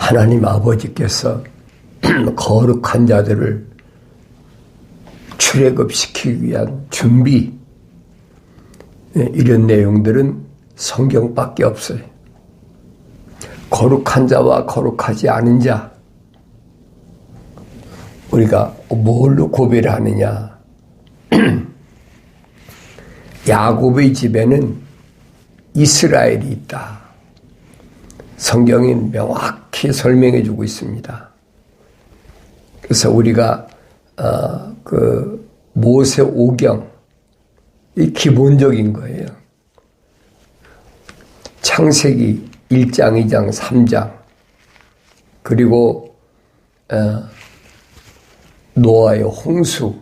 하나님 아버지께서 거룩한 자들을 출애굽시키기 위한 준비, 이런 내용들은 성경밖에 없어요. 거룩한 자와 거룩하지 않은 자, 우리가 뭘로 구별을 하느냐. 야곱의 집에는 이스라엘이 있다. 성경이 명확히 설명해 주고 있습니다. 그래서 우리가 모세 오경, 이 기본적인 거예요. 창세기 1장, 2장, 3장, 그리고 노아의 홍수,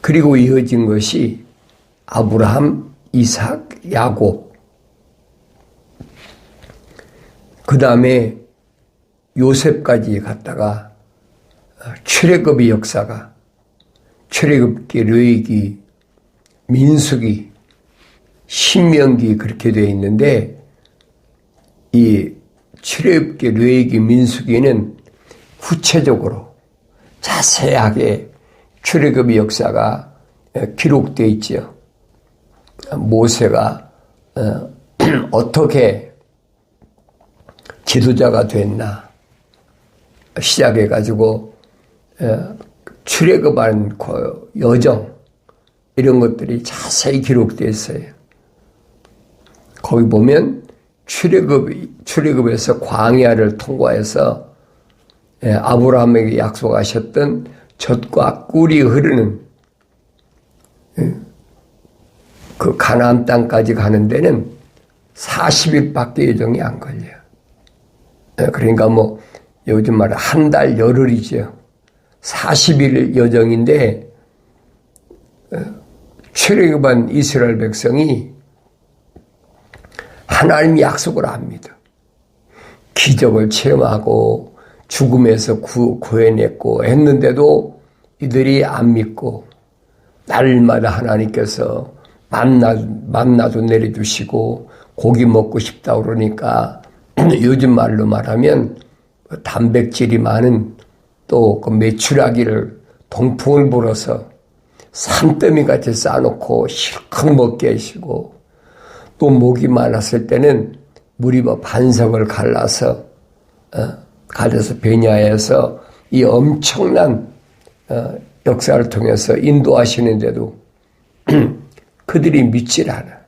그리고 이어진 것이 아브라함, 이삭, 야곱, 그 다음에 요셉까지 갔다가 출애굽의 역사가 출애굽기, 레위기, 민수기, 신명기 그렇게 되어 있는데, 이 출애굽기, 레위기, 민수기는 구체적으로 자세하게 출애굽의 역사가 기록되어 있죠. 모세가 어떻게 지도자가 됐나 시작해가지고 출애굽한 그 여정, 이런 것들이 자세히 기록되어 있어요. 거기 보면 출애굽에서 광야를 통과해서 아브라함에게 약속하셨던 젖과 꿀이 흐르는 그 가나안 땅까지 가는 데는 40일밖에 여정이 안 걸려요. 그러니까 뭐 요즘 말로 한 달 열흘이죠. 40일 여정인데 출애굽한 이스라엘 백성이 하나님의 약속을 압니다. 기적을 체험하고 죽음에서 구해냈고 했는데도 이들이 안 믿고 날마다 하나님께서 만나도 내려주시고 고기 먹고 싶다 그러니까 요즘 말로 말하면 단백질이 많은 또 그 메추라기를 동풍을 불어서 산더미 같이 싸놓고 실컷 먹게 하시고, 또 목이 말랐을 때는 무리와 반석을 갈라서 베냐에서 이 엄청난 역사를 통해서 인도하시는데도 그들이 믿질 않아.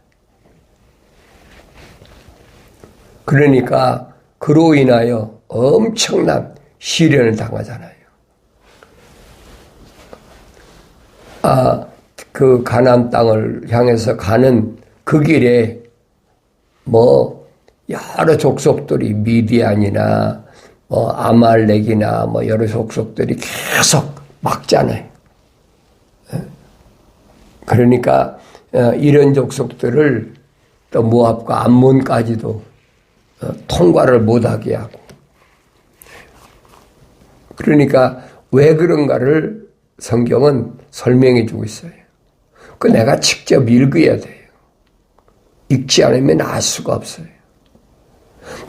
그러니까 그로 인하여 엄청난 시련을 당하잖아요. 그 가나안 땅을 향해서 가는 그 길에 뭐 여러 족속들이 미디안이나 뭐 아말렉이나 뭐 여러 족속들이 계속 막잖아요. 그러니까 이런 족속들을 또 모압과 암몬까지도 통과를 못하게 하고, 그러니까 왜 그런가를 성경은 설명해 주고 있어요. 그 내가 직접 읽어야 돼요. 읽지 않으면 알 수가 없어요.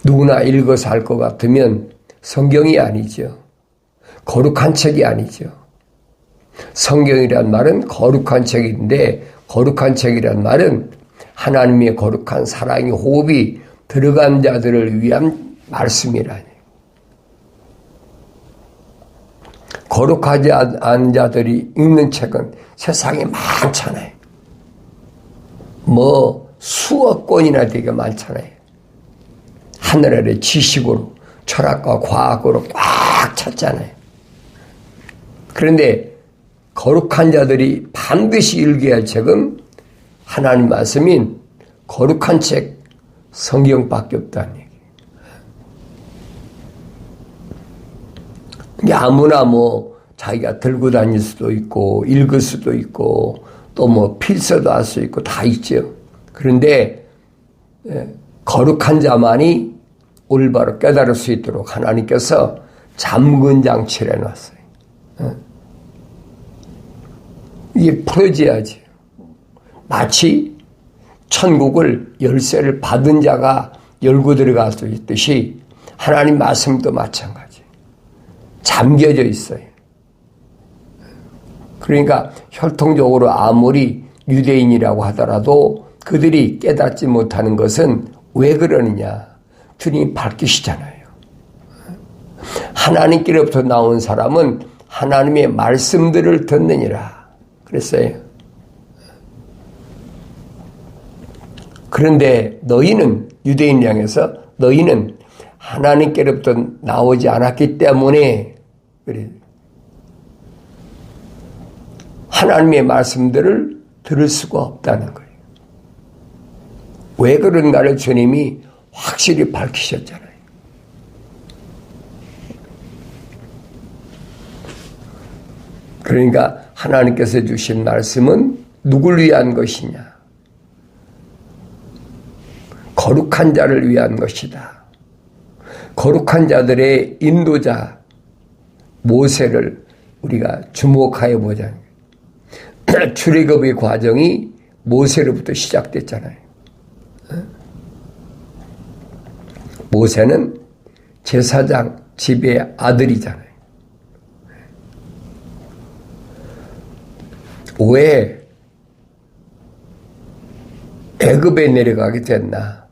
누구나 읽어서 알 것 같으면 성경이 아니죠. 거룩한 책이 아니죠. 성경이란 말은 거룩한 책인데, 거룩한 책이란 말은 하나님의 거룩한 사랑의 호흡이 들어간 자들을 위한 말씀이라니. 거룩하지 않은 자들이 읽는 책은 세상에 많잖아요. 뭐 수억 권이나 되게 많잖아요. 하늘 아래 지식으로, 철학과 과학으로 꽉 찼잖아요. 그런데 거룩한 자들이 반드시 읽어야 할 책은 하나님 말씀인 거룩한 책, 성경밖에 없다는 얘기예요. 아무나 뭐 자기가 들고 다닐 수도 있고 읽을 수도 있고 또 뭐 필서도 할 수 있고 다 있죠. 그런데 거룩한 자만이 올바로 깨달을 수 있도록 하나님께서 잠근 장치를 해놨어요. 이게 풀어져야지. 마치 천국을 열쇠를 받은 자가 열고 들어갈 수 있듯이 하나님 말씀도 마찬가지. 잠겨져 있어요. 그러니까 혈통적으로 아무리 유대인이라고 하더라도 그들이 깨닫지 못하는 것은 왜 그러느냐. 주님이 밝히시잖아요. 하나님께로부터 나온 사람은 하나님의 말씀들을 듣느니라 그랬어요. 그런데 너희는 유대인 향해서 너희는 하나님께로부터 나오지 않았기 때문에 그래. 하나님의 말씀들을 들을 수가 없다는 거예요. 왜 그런가를 주님이 확실히 밝히셨잖아요. 그러니까 하나님께서 주신 말씀은 누굴 위한 것이냐? 거룩한 자를 위한 것이다. 거룩한 자들의 인도자 모세를 우리가 주목하여 보자는 거예요. 출애굽의 과정이 모세로부터 시작됐잖아요. 모세는 제사장 집의 아들이잖아요. 왜 애굽에 내려가게 됐나?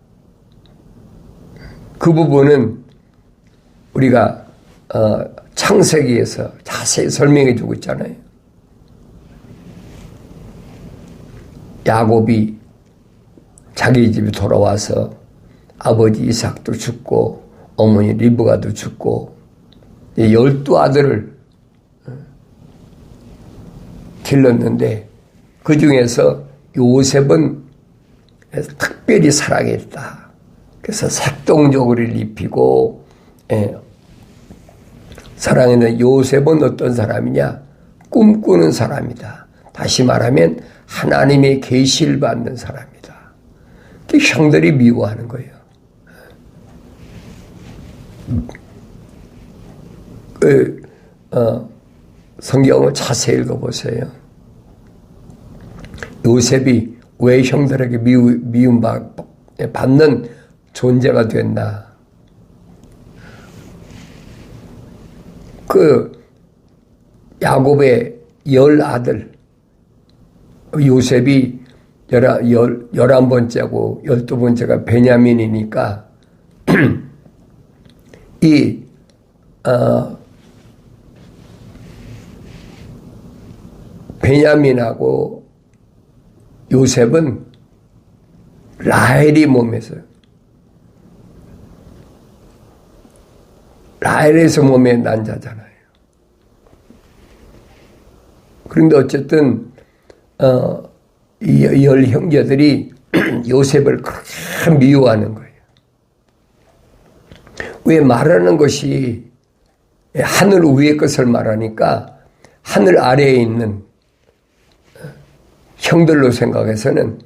그 부분은 우리가 창세기에서 자세히 설명해 주고 있잖아요. 야곱이 자기 집에 돌아와서 아버지 이삭도 죽고 어머니 리브가도 죽고 12아들을 길렀는데 그 중에서 요셉은 특별히 사랑했다. 그래서 색동저고리를 입히고 사랑했는 요셉은 어떤 사람이냐? 꿈꾸는 사람이다. 다시 말하면 하나님의 계시를 받는 사람이다. 그 형들이 미워하는 거예요. 성경을 자세히 읽어보세요. 요셉이 왜 형들에게 미움받는 존재가 됐나? 그 야곱의 10아들 요셉이 11번째고 12번째가 베냐민이니까 이 베냐민하고 요셉은 라헬이 몸에서 라헬에서 몸에 난 자잖아요. 그런데 어쨌든 이 10 형제들이 요셉을 그렇게 미워하는 거예요. 왜 말하는 것이 하늘 위의 것을 말하니까 하늘 아래에 있는 형들로 생각해서는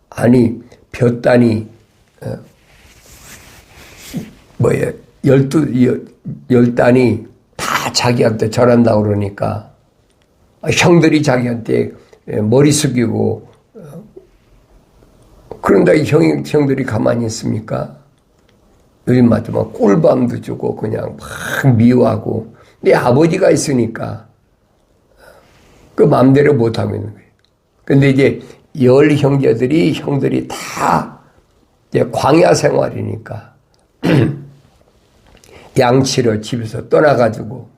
아니 볕단이 열 단이 다 자기한테 절한다고 그러니까 형들이 자기한테 머리 숙이고 그런다 이 형들이 가만히 있습니까? 요즘 맞지만 꿀밤도 주고 그냥 막 미워하고 내 아버지가 있으니까 그 마음대로 못하고 있는 거예요. 근데 이제 10 형들이 다 이제 광야 생활이니까 양치러 집에서 떠나가지고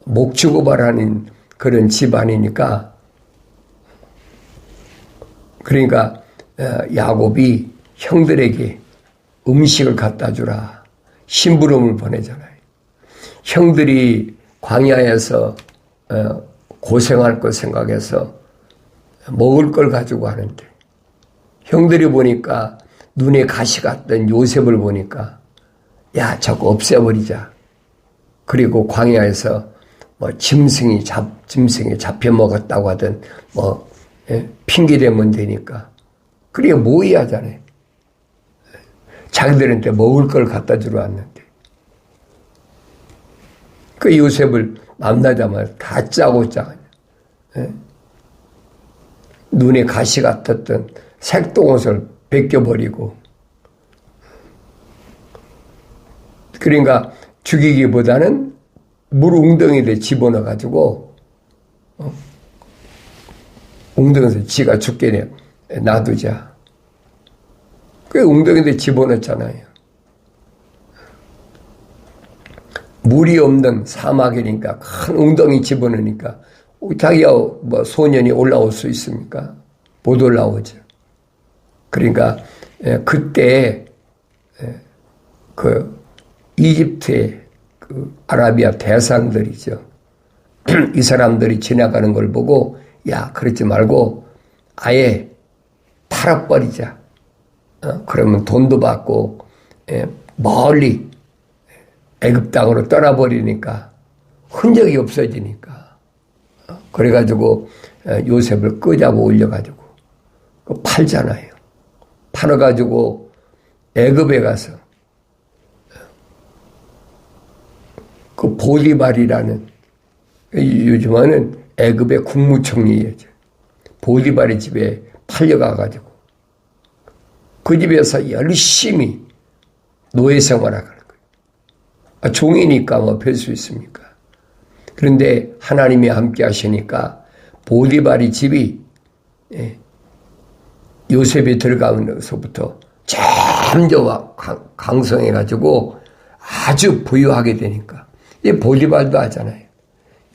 목축고발하는 그런 집안이니까 그러니까 야곱이 형들에게 음식을 갖다 주라 심부름을 보내잖아요. 형들이 광야에서 고생할 것 생각해서 먹을 걸 가지고 하는데 형들이 보니까 눈에 가시 같던 요셉을 보니까 야 저거 없애버리자. 그리고 광야에서 뭐 짐승이 잡혀 먹었다고 하든 핑계 대면 되니까 그게 모의하잖아요. 자기들한테 먹을 걸 갖다 주러 왔는데 그 요셉을 만나자마자 다 짜고 눈에 가시 같았던 색동옷을 벗겨버리고 그러니까 죽이기보다는 물 웅덩이에 집어넣어가지고 웅덩이에서 지가 죽게 놔두자. 그 웅덩이에 집어넣었잖아요. 물이 없는 사막이니까 큰 웅덩이 집어넣으니까 자기가 뭐 소년이 올라올 수 있습니까? 못 올라오죠. 그러니까 그때 그 이집트의 그 아라비아 대상들이죠. 이 사람들이 지나가는 걸 보고 야 그러지 말고 아예 팔아버리자. 그러면 돈도 받고 멀리 애굽 땅으로 떠나버리니까 흔적이 없어지니까 그래가지고 요셉을 끄자고 올려가지고 팔잖아요. 팔아가지고 애굽에 가서 그 보디발이라는 요즘에는 애굽의 국무총리예요. 보디발의 집에 팔려가가지고 그 집에서 열심히 노예 생활하는 거예요. 종이니까 뭐 별 수 있습니까? 그런데 하나님이 함께 하시니까 보디발의 집이 요셉이 들어가면서부터 점점 강성해가지고 아주 부유하게 되니까 이 보디발도 하잖아요.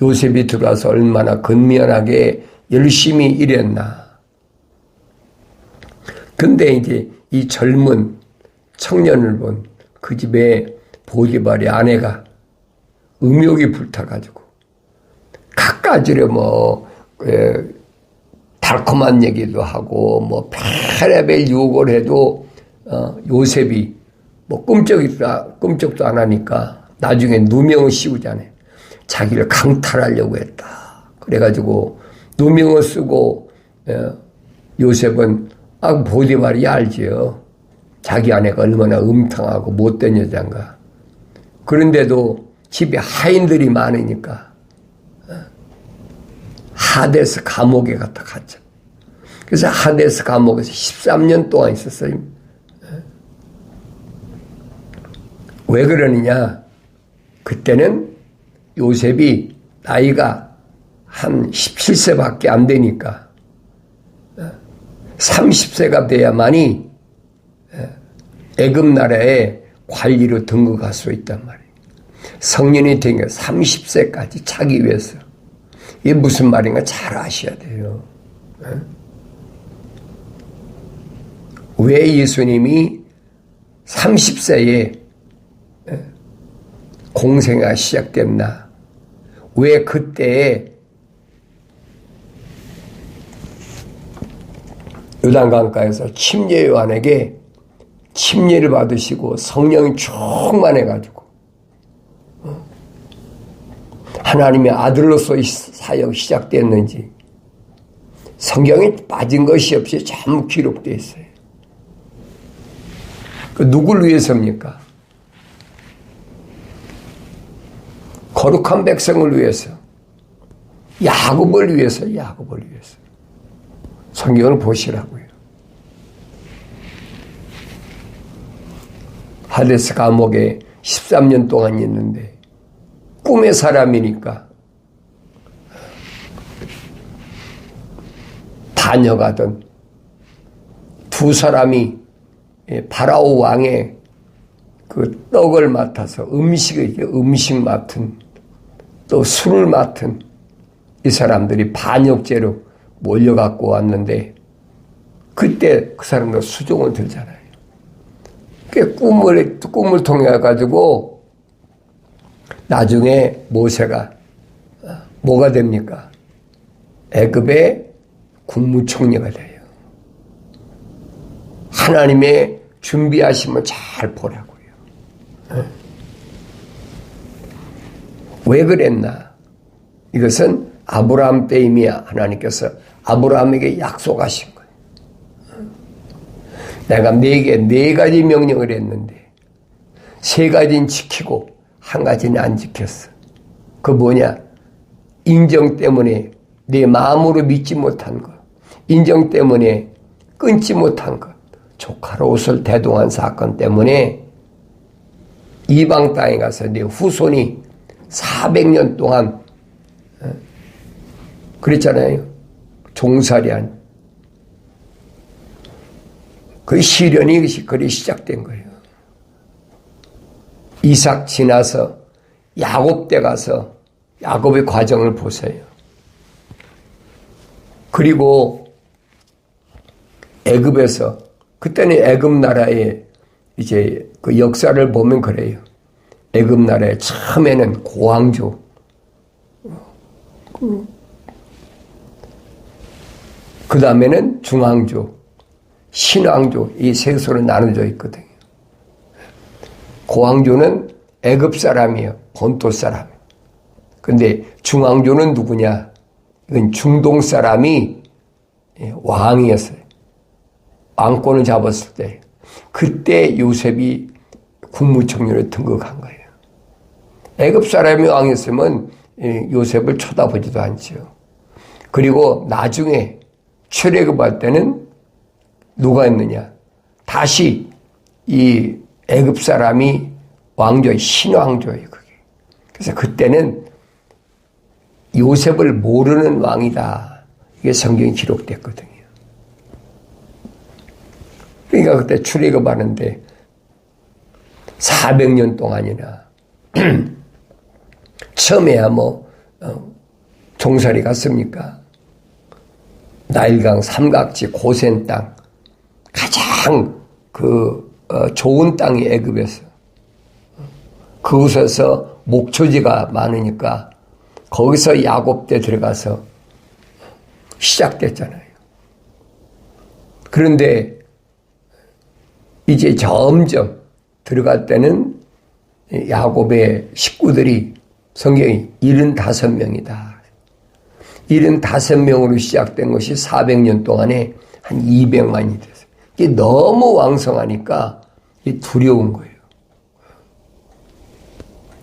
요셉이 들어가서 얼마나 근면하게 열심히 일했나. 근데 이제 이 젊은 청년을 본 그 집에 보디발의 아내가 음욕이 불타가지고 갖가지로 뭐 달콤한 얘기도 하고 뭐 별의별 유혹을 해도 요셉이 뭐 끔찍도 안 하니까 나중에 누명을 씌우잖아요. 자기를 강탈하려고 했다. 그래가지고 누명을 쓰고 요셉은 보디발이 알지요. 자기 아내가 얼마나 음탕하고 못된 여자인가. 그런데도 집에 하인들이 많으니까 하데스 감옥에 갔다 갔죠. 그래서 하데스 감옥에서 13년 동안 있었어요. 왜 그러느냐? 그때는 요셉이 나이가 한 17세밖에 안 되니까 30세가 돼야만이 애굽 나라에 관리로 등극할 수 있단 말이에요. 성년이 된 게 30세까지 차기 위해서. 이게 무슨 말인가 잘 아셔야 돼요. 왜 예수님이 30세에 공생애가 시작됐나? 왜 그때에 요단강가에서 침례 요한에게 침례를 받으시고 성령이 충만해가지고 하나님의 아들로서의 사역이 시작됐는지 성경에 빠진 것이 없이 전부 기록되어 있어요. 그 누굴 위해서입니까? 거룩한 백성을 위해서, 야곱을 위해서. 성경을 보시라고요. 하데스 감옥에 13년 동안 있는데 꿈의 사람이니까 다녀가던 두 사람이 파라오 왕의 그 떡을 맡아서 음식 맡은 또 술을 맡은 이 사람들이 반역죄로 몰려갖고 왔는데 그때 그 사람들 수종을 들잖아요. 그 꿈을 통해 가지고 나중에 모세가 뭐가 됩니까? 애굽의 국무총리가 돼요. 하나님의 준비하심을 잘 보라고요. 왜 그랬나? 이것은 아브라함 때임이야. 하나님께서 아브라함에게 약속하신 거예요. 내가 네게 4가지 명령을 했는데 3가지는 지키고 1가지는 안 지켰어. 그 뭐냐? 인정 때문에 내 마음으로 믿지 못한 것, 인정 때문에 끊지 못한 것, 조카로 옷을 대동한 사건 때문에 이방 땅에 가서 네 후손이 400년 동안 그랬잖아요. 종살이한 그 시련이 그리 시작된 거예요. 이삭 지나서 야곱 때 가서 야곱의 과정을 보세요. 그리고 애굽에서 그때는 애굽 나라의 이제 그 역사를 보면 그래요. 애굽 나라의 처음에는 고왕조, 그 다음에는 중왕조, 신왕조, 이 세 소로 나눠져 있거든요. 고왕조는 애굽 사람이에요. 본토 사람. 근데 중왕조는 누구냐? 이건 중동 사람이 왕이었어요. 왕권을 잡았을 때 그때 요셉이 국무총리로 등극한 거예요. 애굽 사람이 왕이었으면 요셉을 쳐다보지도 않죠. 그리고 나중에 출애굽할 때는 누가 있느냐? 다시 이 애굽 사람이 왕조의 신왕조예요. 그게. 그래서 그때는 요셉을 모르는 왕이다. 이게 성경에 기록됐거든요. 그러니까 그때 출애굽하는데 400년 동안이나 처음에야 종살이 갔습니까? 나일강 삼각지 고센 땅, 가장 좋은 땅이 애굽에서 그곳에서 목초지가 많으니까 거기서 야곱 때 들어가서 시작됐잖아요. 그런데 이제 점점 들어갈 때는 야곱의 식구들이 성경이 75명이다. 75명으로 시작된 것이 400년 동안에 한 200만이 됐어요. 이게 너무 왕성하니까 두려운 거예요.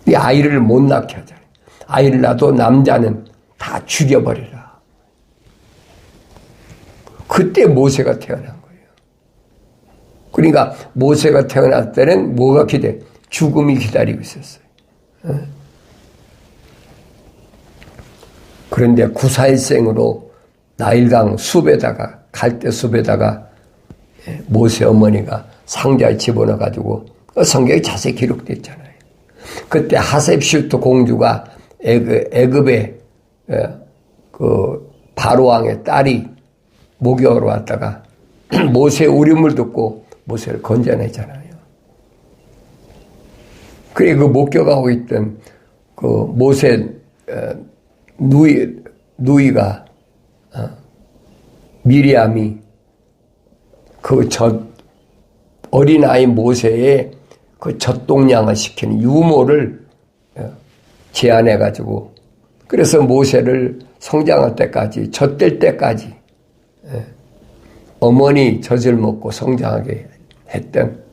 이 아이를 못 낳게 하잖아요. 아이를 낳아도 남자는 다 죽여버리라. 그때 모세가 태어난 거예요. 그러니까 모세가 태어날 때는 뭐가 죽음이 기다리고 있었어요. 그런데 구사일생으로 나일강 숲에다가 갈대 숲에다가 모세 어머니가 상자에 집어넣어가지고 성경에 자세히 기록됐잖아요. 그때 하셉슈트 공주가 애굽의 그 바로 왕의 딸이 목욕하러 왔다가 모세의 울음을 듣고 모세를 건져내잖아요. 그래 그 목격하고 있던 그 모세 누이가 미리암이 그 어린아이 모세의 그 젖동량을 시키는 유모를 제안해가지고 그래서 모세를 성장할 때까지 젖될 때까지 어머니 젖을 먹고 성장하게 했던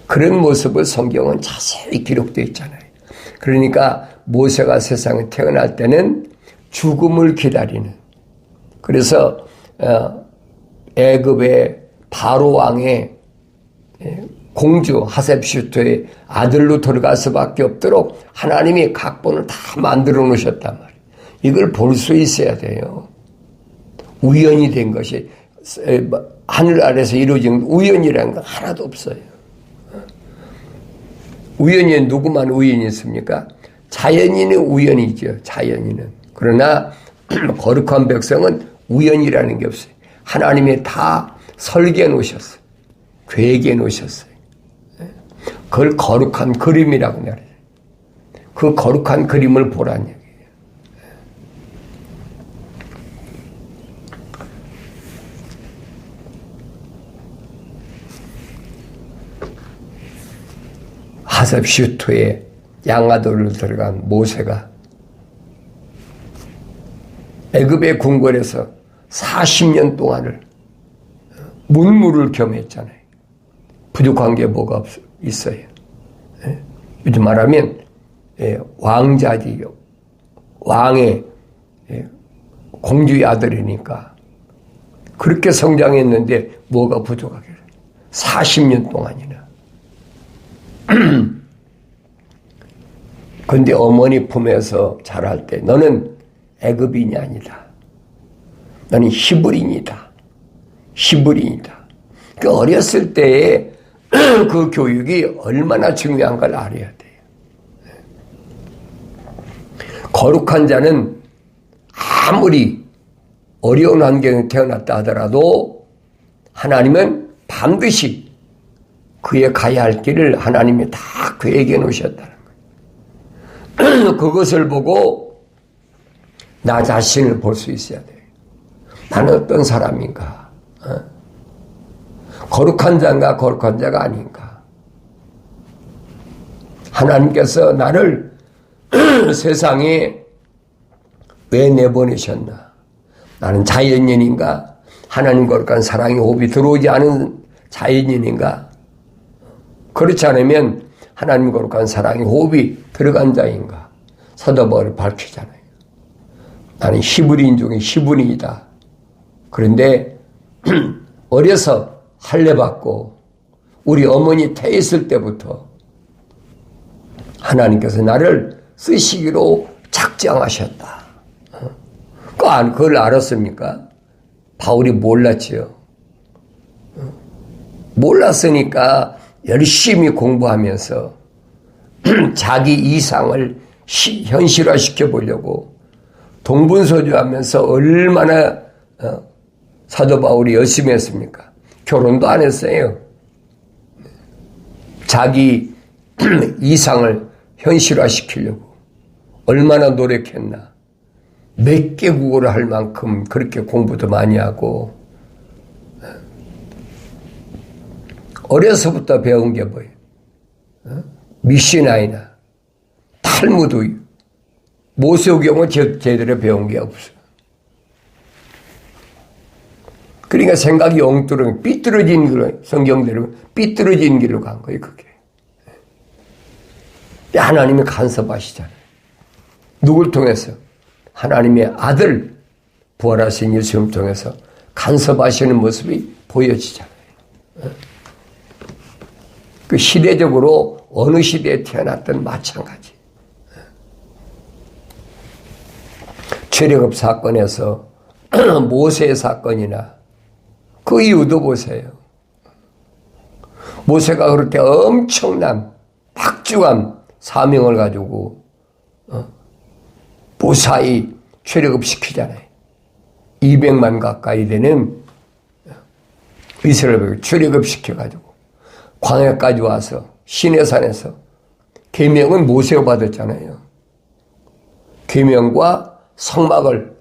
그런 모습을 성경은 자세히 기록되어 있잖아요. 그러니까 모세가 세상에 태어날 때는 죽음을 기다리는 그래서 애굽의 바로 왕의 공주 하셉슈트의 아들로 들어갈 수밖에 없도록 하나님이 각본을 다 만들어 놓으셨단 말이에요. 이걸 볼 수 있어야 돼요. 우연이 된 것이 하늘 아래서 이루어진 우연이라는 건 하나도 없어요. 우연이 누구만 우연이 있습니까? 자연인은 우연이죠. 자연인은. 그러나 거룩한 백성은 우연이라는 게 없어요. 하나님이 다 설계해 놓으셨어요. 계획해 놓으셨어요. 그걸 거룩한 그림이라고 말해요. 그 거룩한 그림을 보라는 얘기예요. 하셉슈트의 양아들로 들어간 모세가 애굽의 궁궐에서 40년 동안을 문무를 겸했잖아요. 부족한 게 뭐가 있어요. 요즘 말하면 왕자지 왕의 공주의 아들이니까 그렇게 성장했는데 뭐가 부족하겠어요. 40년 동안이나 근데 어머니 품에서 자랄 때 너는 애굽인이 아니다. 너는 히브리인이다. 히브리인이다. 그 어렸을 때에 그 교육이 얼마나 중요한 걸 알아야 돼요. 거룩한 자는 아무리 어려운 환경에 태어났다 하더라도 하나님은 반드시 그의 가야 할 길을 하나님이 다 그에게 놓으셨다는 거예요. 그것을 보고 나 자신을 볼 수 있어야 돼요. 나는 어떤 사람인가? 거룩한 자인가 거룩한 자가 아닌가? 하나님께서 나를 세상에 왜 내보내셨나? 나는 자연인인가? 하나님 거룩한 사랑의 호흡이 들어오지 않은 자연인인가? 그렇지 않으면 하나님 거룩한 사랑의 호흡이 들어간 자인가? 사도 바울이 밝히잖아요. 나는 히브리인 중에 히브리이다. 그런데 어려서 할례받고 우리 어머니 태 있을 때부터 하나님께서 나를 쓰시기로 작정하셨다. 그걸 알았습니까? 바울이 몰랐지요. 몰랐으니까 열심히 공부하면서 자기 이상을 현실화시켜 보려고 동분서주하면서 얼마나 사도 바울이 열심히 했습니까? 결혼도 안 했어요. 자기 이상을 현실화시키려고 얼마나 노력했나. 몇 개 국어를 할 만큼 그렇게 공부도 많이 하고 어려서부터 배운 게 뭐예요? 미시나이나 탈무드, 모세오경은 제대로 배운 게 없어요. 그러니까 생각이 엉뚱한 삐뚤어진 길로, 성경대로 삐뚤어진 길로 간 거예요, 그게. 하나님이 간섭하시잖아요. 누굴 통해서? 하나님의 아들, 부활하신 예수님을 통해서 간섭하시는 모습이 보여지잖아요. 그 시대적으로 어느 시대에 태어났든 마찬가지. 출애굽 사건에서 모세의 사건이나 그 이유도 보세요. 모세가 그렇게 엄청난 박중한 사명을 가지고 무사히 출애굽시키잖아요. 200만 가까이 되는 이스라엘을 출애굽시켜가지고 광야까지 와서 시내산에서 계명은 모세가 받았잖아요. 계명과 성막을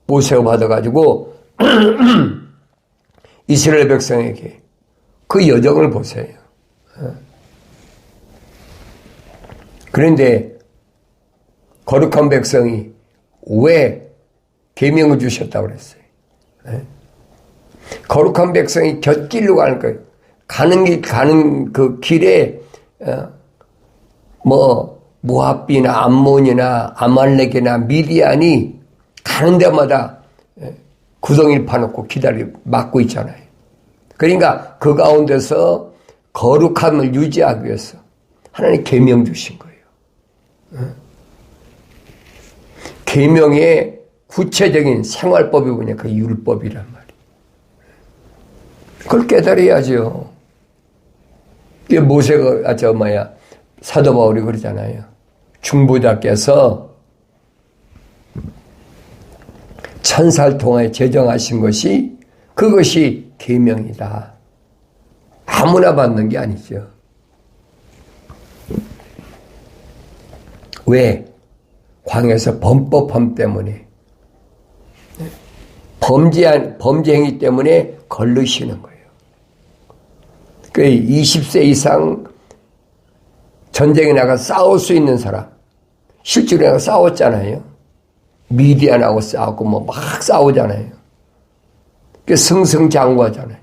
모세가 받아가지고 이스라엘 백성에게 그 여정을 보세요. 그런데 거룩한 백성이 왜 계명을 주셨다고 그랬어요? 거룩한 백성이 곁길로 가는 거예요. 가는 그 길에 모압이나 암몬이나 아말렉이나 미디안이 가는 데마다 구덩이를 파놓고 막고 있잖아요. 그러니까 그 가운데서 거룩함을 유지하기 위해서 하나님 계명 주신 거예요. 계명의 구체적인 생활법이 뭐냐? 그 율법이란 말이에요. 그걸 깨달아야죠. 이게 모세가, 사도 바울이 그러잖아요. 중보자께서 1000살 동안에 제정하신 것이 그것이 계명이다. 아무나 받는 게 아니죠. 왜? 광야에서 범법함 때문에 범죄 행위 때문에 걸르시는 거예요. 그 20세 이상 전쟁에 나가 싸울 수 있는 사람, 실제로 내가 싸웠잖아요. 미디안하고 싸우고 막 싸우잖아요. 그 승승장구하잖아요.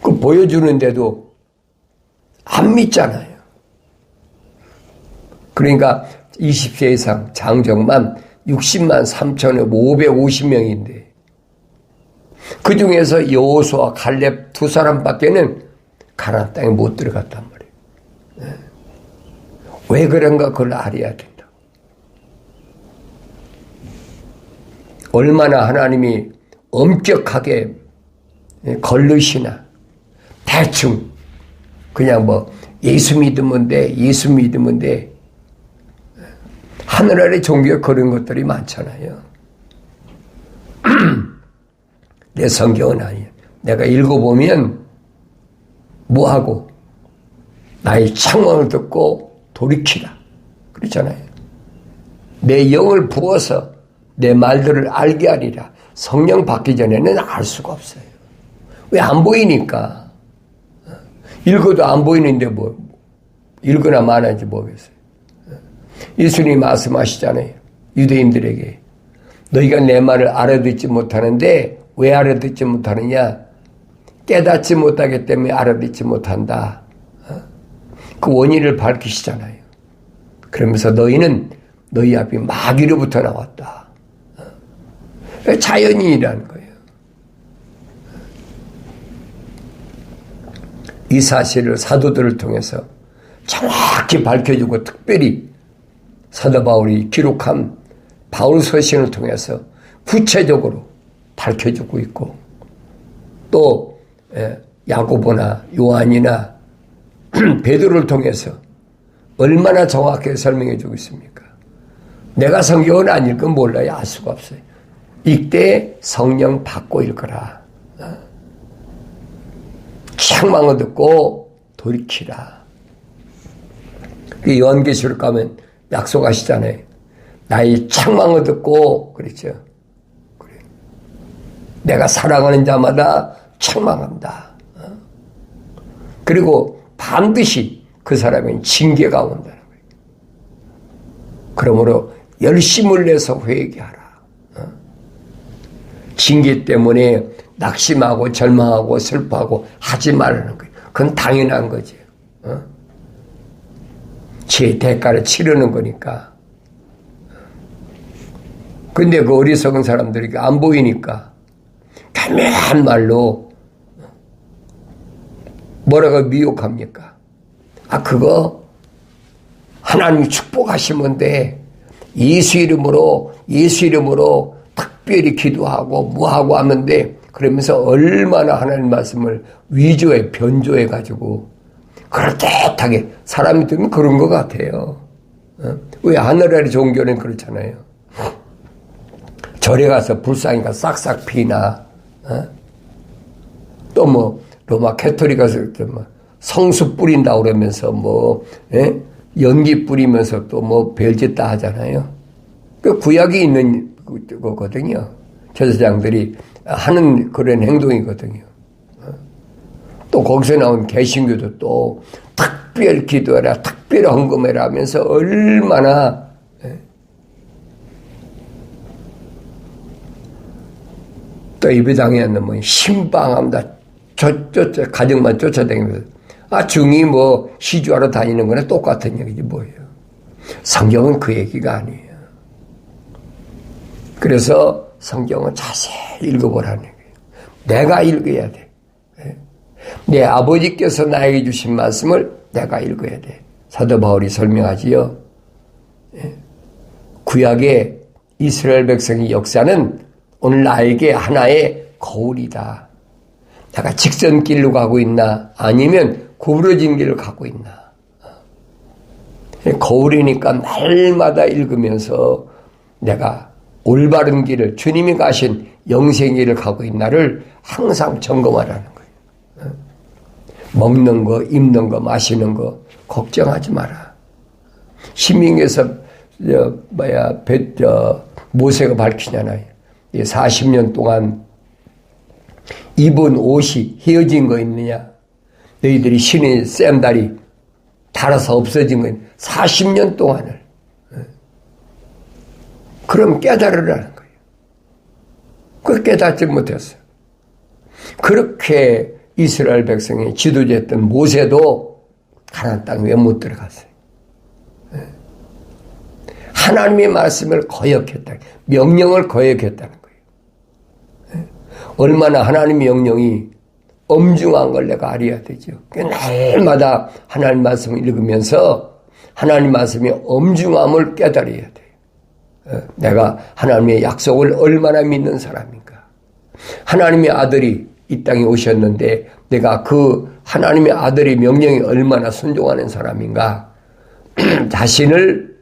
그 보여주는데도 안 믿잖아요. 그러니까 20세 이상 장정만 60만 3,550명인데 그 중에서 여호수아 갈렙 두 사람밖에는 가나안 땅에 못 들어갔단 말이에요. 왜 그런가 그걸 알아야 된다. 얼마나 하나님이 엄격하게 걸르시나. 대충 그냥 뭐 예수 믿으면 돼, 예수 믿으면 돼. 하늘 아래 종교에 그런 것들이 많잖아요. 내 성경은 아니에요. 내가 읽어보면 뭐하고 나의 창망을 듣고 돌이키라 그렇잖아요. 내 영을 부어서 내 말들을 알게 하리라. 성령 받기 전에는 알 수가 없어요. 왜? 안 보이니까. 읽어도 안 보이는데 뭐 읽으나 마나인지 모르겠어요. 예수님이 말씀하시잖아요. 유대인들에게 너희가 내 말을 알아듣지 못하는데 왜 알아듣지 못하느냐? 깨닫지 못하기 때문에 알아듣지 못한다. 그 원인을 밝히시잖아요. 그러면서 너희는 너희 앞이 마귀로부터 나왔다. 자연인이라는 거예요. 이 사실을 사도들을 통해서 정확히 밝혀주고 특별히 사도 바울이 기록한 바울 서신을 통해서 구체적으로 밝혀주고 있고 또 야고보나 요한이나 베드로를 통해서 얼마나 정확하게 설명해 주고 있습니까? 내가 성경을 안 읽으면 몰라요. 알 수가 없어요. 이때 성령 받고 읽어라. 책망을 듣고 돌이키라. 요한계시록 가면 약속하시잖아요. 나의 책망을 듣고 그렇죠. 그래. 내가 사랑하는 자마다 책망한다. 그리고 반드시 그 사람은 징계가 온다는 거예요. 그러므로 열심을 내서 회개하라. 징계 때문에 낙심하고 절망하고 슬퍼하고 하지 말라는 거예요. 그건 당연한 거죠. 제 대가를 치르는 거니까. 근데 그 어리석은 사람들이 안 보이니까 교묘한 말로 뭐라고 미혹합니까? 그거 하나님이 축복하시면 돼. 예수 이름으로 특별히 기도하고 뭐하고 하면 돼. 그러면서 얼마나 하나님 말씀을 위조해 변조해 가지고 그럴듯하게 사람이 들으면 그런 것 같아요. 왜 하늘 아래 종교는 그렇잖아요. 절에 가서 불상이가 싹싹 피나 또 뭐 로마 캐토릭 가서 뭐 성수 뿌린다 그러면서 뭐 연기 뿌리면서 또 뭐 별짓 다 하잖아요. 그 구약이 있는 거거든요. 제사장들이 하는 그런 행동이거든요. 또 거기서 나온 개신교도 또 특별 기도해라, 특별 헌금해라 하면서 얼마나 또 예배당에는 뭐 신방합니다. 가정만 쫓아다니면서 중이 뭐 시주하러 다니는 거나 똑같은 얘기지 뭐예요. 성경은 그 얘기가 아니에요. 그래서 성경은 자세히 읽어보라는 얘기예요. 내가 읽어야 돼. 내 아버지께서 나에게 주신 말씀을 내가 읽어야 돼. 사도 바울이 설명하지요. 구약의 이스라엘 백성의 역사는 오늘 나에게 하나의 거울이다. 내가 직선길로 가고 있나 아니면 구부러진 길을 가고 있나. 거울이니까 날마다 읽으면서 내가 올바른 길을 주님이 가신 영생의 길을 가고 있나를 항상 점검하라는 거예요. 먹는 거, 입는 거, 마시는 거 걱정하지 마라. 신명기에서 모세가 밝히잖아요. 40년 동안 입은 옷이 헤어진 거 있느냐? 너희들이 신의 쌤다리 달아서 없어진 건 40년 동안을. 그럼 깨달으라는 거예요. 그 깨닫지 못했어요. 그렇게 이스라엘 백성의 지도자였던 모세도 가나안 땅에 왜 못 들어갔어요? 하나님의 말씀을 거역했다. 명령을 거역했다는 거예요. 얼마나 하나님의 명령이 엄중한 걸 내가 알아야 되죠. 날마다 하나님 말씀을 읽으면서 하나님 말씀의 엄중함을 깨달아야 돼요. 내가 하나님의 약속을 얼마나 믿는 사람인가. 하나님의 아들이 이 땅에 오셨는데 내가 그 하나님의 아들의 명령에 얼마나 순종하는 사람인가. 자신을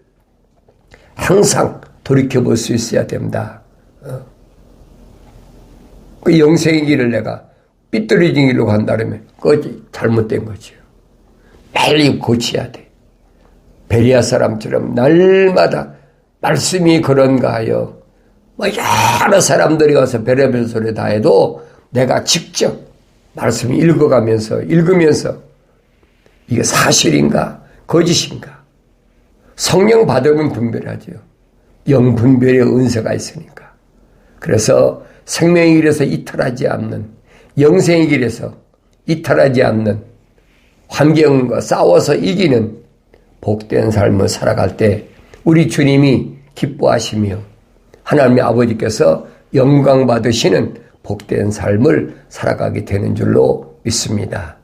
항상 돌이켜볼 수 있어야 된다. 그 영생의 길을 내가 삐뚤어진 길로 간다면 그것이 잘못된 거죠. 빨리 고쳐야 돼. 베리아 사람처럼 날마다 말씀이 그런가 하여 여러 사람들이 와서 별의별 소리 다 해도 내가 직접 말씀 읽으면서 이게 사실인가 거짓인가. 성령 받으면 분별하죠. 영분별의 은사가 있으니까. 그래서 생명의 길에서 이탈하지 않는, 영생의 길에서 이탈하지 않는, 환경과 싸워서 이기는 복된 삶을 살아갈 때 우리 주님이 기뻐하시며 하나님의 아버지께서 영광 받으시는 복된 삶을 살아가게 되는 줄로 믿습니다.